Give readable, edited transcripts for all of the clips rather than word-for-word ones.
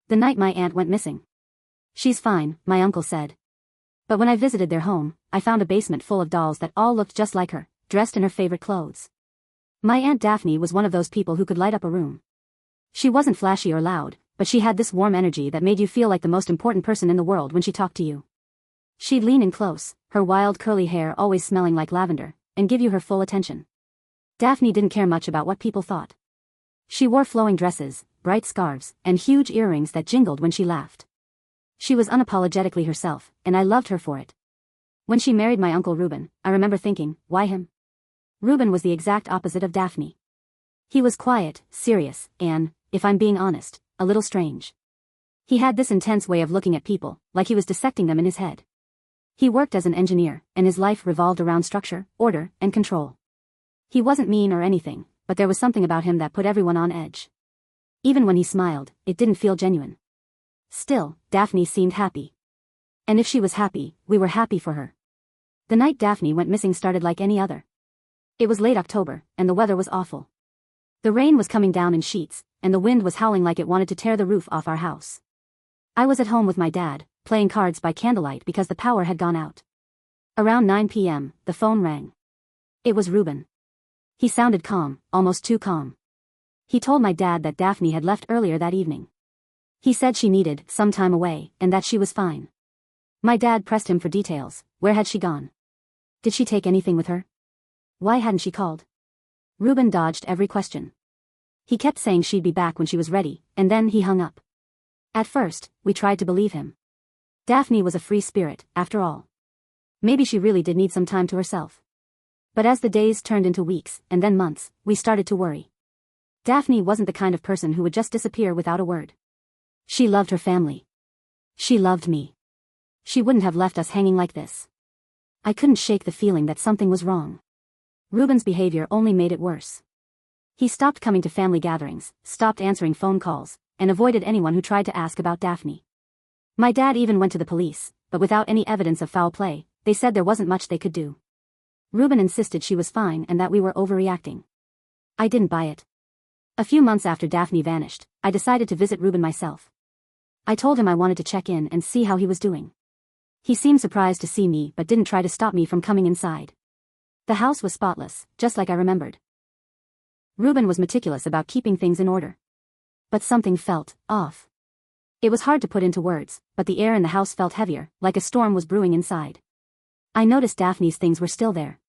The night my aunt went missing. She's fine, my uncle said. But when I visited their home, I found a basement full of dolls that all looked just like her, dressed in her favorite clothes. My Aunt Daphne was one of those people who could light up a room. She wasn't flashy or loud, but she had this warm energy that made you feel like the most important person in the world when she talked to you. She'd lean in close, her wild curly hair always smelling like lavender, and give you her full attention. Daphne didn't care much about what people thought. She wore flowing dresses, bright scarves, and huge earrings that jingled when she laughed. She was unapologetically herself, and I loved her for it. When she married my uncle Reuben, I remember thinking, why him? Reuben was the exact opposite of Daphne. He was quiet, serious, and, if I'm being honest, a little strange. He had this intense way of looking at people, like he was dissecting them in his head. He worked as an engineer, and his life revolved around structure, order, and control. He wasn't mean or anything, but there was something about him that put everyone on edge. Even when he smiled, it didn't feel genuine. Still, Daphne seemed happy. And if she was happy, we were happy for her. The night Daphne went missing started like any other. It was late October, and the weather was awful. The rain was coming down in sheets, and the wind was howling like it wanted to tear the roof off our house. I was at home with my dad, playing cards by candlelight because the power had gone out. Around 9 p.m., the phone rang. It was Reuben. He sounded calm, almost too calm. He told my dad that Daphne had left earlier that evening. He said she needed some time away, and that she was fine. My dad pressed him for details. Where had she gone? Did she take anything with her? Why hadn't she called? Reuben dodged every question. He kept saying she'd be back when she was ready, and then he hung up. At first, we tried to believe him. Daphne was a free spirit, after all. Maybe she really did need some time to herself. But as the days turned into weeks, and then months, we started to worry. Daphne wasn't the kind of person who would just disappear without a word. She loved her family. She loved me. She wouldn't have left us hanging like this. I couldn't shake the feeling that something was wrong. Reuben's behavior only made it worse. He stopped coming to family gatherings, stopped answering phone calls, and avoided anyone who tried to ask about Daphne. My dad even went to the police, but without any evidence of foul play, they said there wasn't much they could do. Reuben insisted she was fine and that we were overreacting. I didn't buy it. A few months after Daphne vanished, I decided to visit Reuben myself. I told him I wanted to check in and see how he was doing. He seemed surprised to see me but didn't try to stop me from coming inside. The house was spotless, just like I remembered. Reuben was meticulous about keeping things in order. But something felt off. It was hard to put into words, but the air in the house felt heavier, like a storm was brewing inside. I noticed Daphne's things were still there.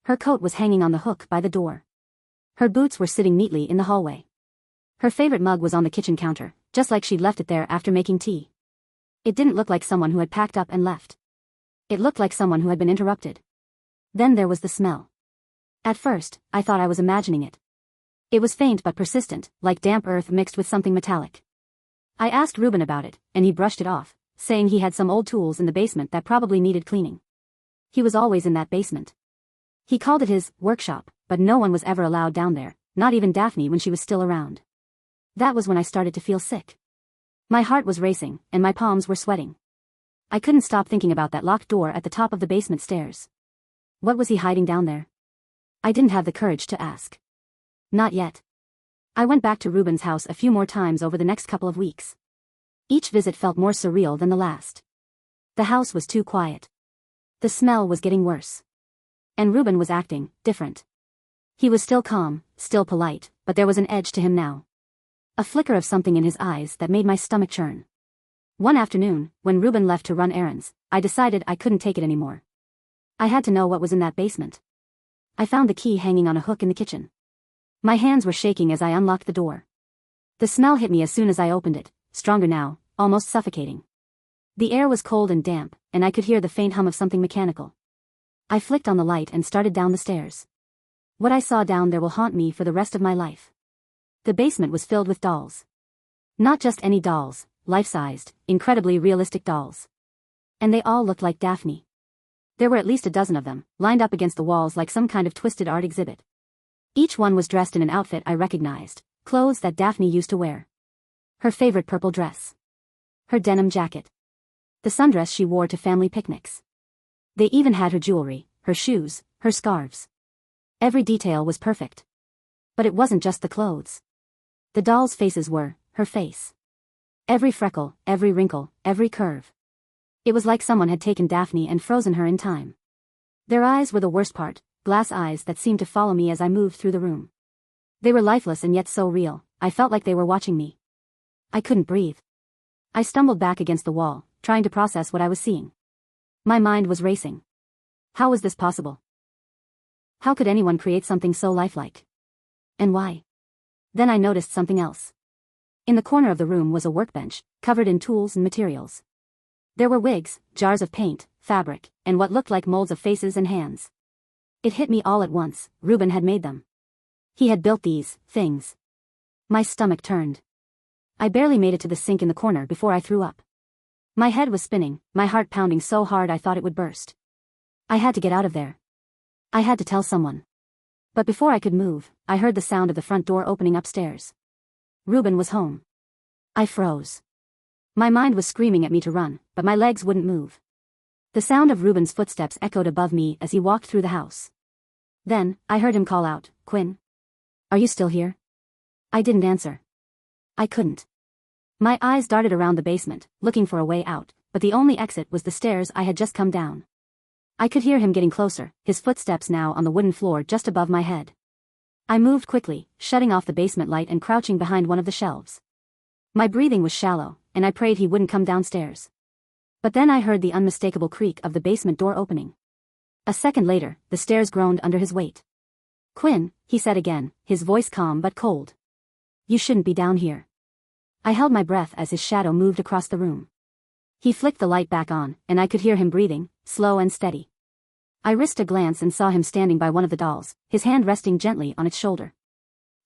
Her coat was hanging on the hook by the door. Her boots were sitting neatly in the hallway. Her favorite mug was on the kitchen counter, just like she'd left it there after making tea. It didn't look like someone who had packed up and left. It looked like someone who had been interrupted. Then there was the smell. At first, I thought I was imagining it. It was faint but persistent, like damp earth mixed with something metallic. I asked Reuben about it, and he brushed it off, saying he had some old tools in the basement that probably needed cleaning. He was always in that basement. He called it his workshop, but no one was ever allowed down there, not even Daphne when she was still around. That was when I started to feel sick. My heart was racing, and my palms were sweating. I couldn't stop thinking about that locked door at the top of the basement stairs. What was he hiding down there? I didn't have the courage to ask. Not yet. I went back to Reuben's house a few more times over the next couple of weeks. Each visit felt more surreal than the last. The house was too quiet. The smell was getting worse. And Reuben was acting different. He was still calm, still polite, but there was an edge to him now. A flicker of something in his eyes that made my stomach churn. One afternoon, when Reuben left to run errands, I decided I couldn't take it anymore. I had to know what was in that basement. I found the key hanging on a hook in the kitchen. My hands were shaking as I unlocked the door. The smell hit me as soon as I opened it, stronger now, almost suffocating. The air was cold and damp, and I could hear the faint hum of something mechanical. I flicked on the light and started down the stairs. What I saw down there will haunt me for the rest of my life. The basement was filled with dolls. Not just any dolls, life-sized, incredibly realistic dolls. And they all looked like Daphne. There were at least a dozen of them, lined up against the walls like some kind of twisted art exhibit. Each one was dressed in an outfit I recognized, clothes that Daphne used to wear. Her favorite purple dress. Her denim jacket. The sundress she wore to family picnics. They even had her jewelry, her shoes, her scarves. Every detail was perfect. But it wasn't just the clothes. The dolls' faces were her face. Every freckle, every wrinkle, every curve. It was like someone had taken Daphne and frozen her in time. Their eyes were the worst part, glass eyes that seemed to follow me as I moved through the room. They were lifeless and yet so real, I felt like they were watching me. I couldn't breathe. I stumbled back against the wall, trying to process what I was seeing. My mind was racing. How was this possible? How could anyone create something so lifelike? And why? Then I noticed something else. In the corner of the room was a workbench, covered in tools and materials. There were wigs, jars of paint, fabric, and what looked like molds of faces and hands. It hit me all at once, Ruben had made them. He had built these things. My stomach turned. I barely made it to the sink in the corner before I threw up. My head was spinning, my heart pounding so hard I thought it would burst. I had to get out of there. I had to tell someone. But before I could move, I heard the sound of the front door opening upstairs. Ruben was home. I froze. My mind was screaming at me to run, but my legs wouldn't move. The sound of Ruben's footsteps echoed above me as he walked through the house. Then, I heard him call out, "Quinn? Are you still here?" I didn't answer. I couldn't. My eyes darted around the basement, looking for a way out, but the only exit was the stairs I had just come down. I could hear him getting closer, his footsteps now on the wooden floor just above my head. I moved quickly, shutting off the basement light and crouching behind one of the shelves. My breathing was shallow, and I prayed he wouldn't come downstairs. But then I heard the unmistakable creak of the basement door opening. A second later, the stairs groaned under his weight. "Quinn," he said again, his voice calm but cold. "You shouldn't be down here." I held my breath as his shadow moved across the room. He flicked the light back on, and I could hear him breathing, slow and steady. I risked a glance and saw him standing by one of the dolls, his hand resting gently on its shoulder.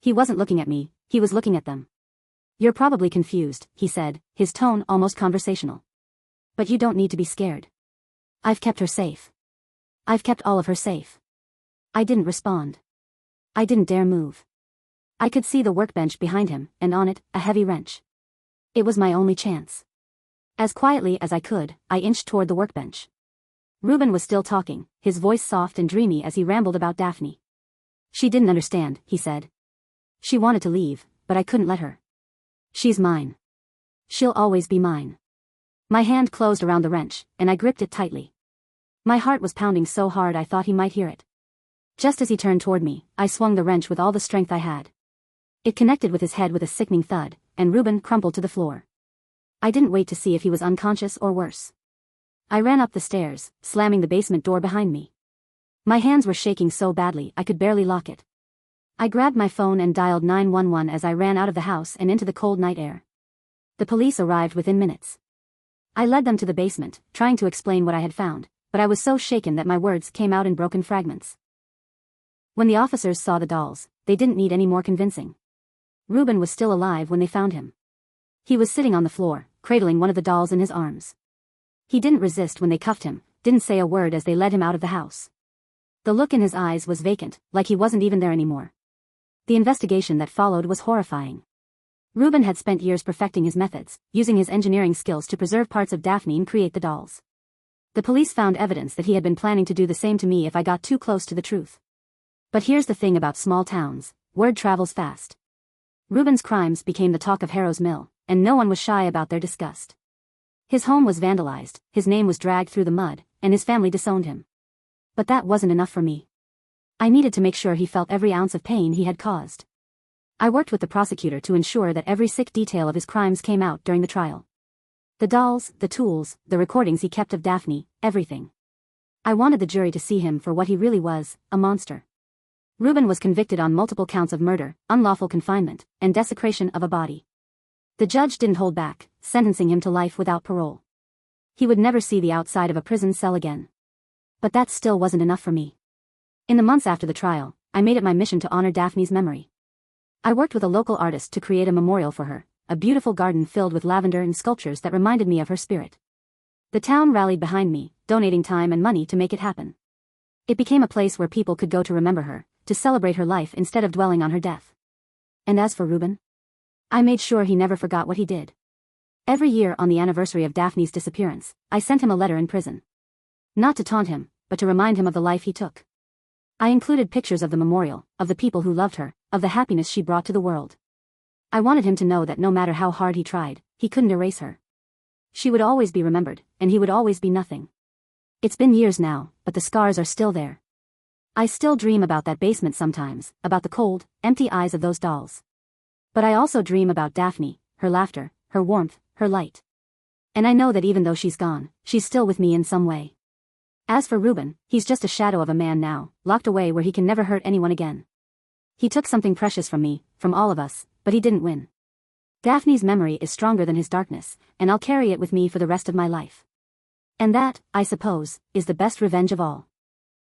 He wasn't looking at me, he was looking at them. "You're probably confused," he said, his tone almost conversational. "But you don't need to be scared. I've kept her safe. I've kept all of her safe." I didn't respond. I didn't dare move. I could see the workbench behind him, and on it, a heavy wrench. It was my only chance. As quietly as I could, I inched toward the workbench. Ruben was still talking, his voice soft and dreamy as he rambled about Daphne. "She didn't understand," he said. "She wanted to leave, but I couldn't let her. She's mine. She'll always be mine." My hand closed around the wrench, and I gripped it tightly. My heart was pounding so hard I thought he might hear it. Just as he turned toward me, I swung the wrench with all the strength I had. It connected with his head with a sickening thud, and Ruben crumpled to the floor. I didn't wait to see if he was unconscious or worse. I ran up the stairs, slamming the basement door behind me. My hands were shaking so badly I could barely lock it. I grabbed my phone and dialed 911 as I ran out of the house and into the cold night air. The police arrived within minutes. I led them to the basement, trying to explain what I had found, but I was so shaken that my words came out in broken fragments. When the officers saw the dolls, they didn't need any more convincing. Ruben was still alive when they found him. He was sitting on the floor, cradling one of the dolls in his arms. He didn't resist when they cuffed him, didn't say a word as they led him out of the house. The look in his eyes was vacant, like he wasn't even there anymore. The investigation that followed was horrifying. Ruben had spent years perfecting his methods, using his engineering skills to preserve parts of Daphne and create the dolls. The police found evidence that he had been planning to do the same to me if I got too close to the truth. But here's the thing about small towns, word travels fast. Ruben's crimes became the talk of Harrow's Mill, and no one was shy about their disgust. His home was vandalized, his name was dragged through the mud, and his family disowned him. But that wasn't enough for me. I needed to make sure he felt every ounce of pain he had caused. I worked with the prosecutor to ensure that every sick detail of his crimes came out during the trial. The dolls, the tools, the recordings he kept of Daphne, everything. I wanted the jury to see him for what he really was, a monster. Ruben was convicted on multiple counts of murder, unlawful confinement, and desecration of a body. The judge didn't hold back, sentencing him to life without parole. He would never see the outside of a prison cell again. But that still wasn't enough for me. In the months after the trial, I made it my mission to honor Daphne's memory. I worked with a local artist to create a memorial for her, a beautiful garden filled with lavender and sculptures that reminded me of her spirit. The town rallied behind me, donating time and money to make it happen. It became a place where people could go to remember her, to celebrate her life instead of dwelling on her death. And as for Ruben, I made sure he never forgot what he did. Every year on the anniversary of Daphne's disappearance, I sent him a letter in prison. Not to taunt him, but to remind him of the life he took. I included pictures of the memorial, of the people who loved her, of the happiness she brought to the world. I wanted him to know that no matter how hard he tried, he couldn't erase her. She would always be remembered, and he would always be nothing. It's been years now, but the scars are still there. I still dream about that basement sometimes, about the cold, empty eyes of those dolls. But I also dream about Daphne, her laughter, her warmth, her light. And I know that even though she's gone, she's still with me in some way. As for Reuben, he's just a shadow of a man now, locked away where he can never hurt anyone again. He took something precious from me, from all of us, but he didn't win. Daphne's memory is stronger than his darkness, and I'll carry it with me for the rest of my life. And that, I suppose, is the best revenge of all.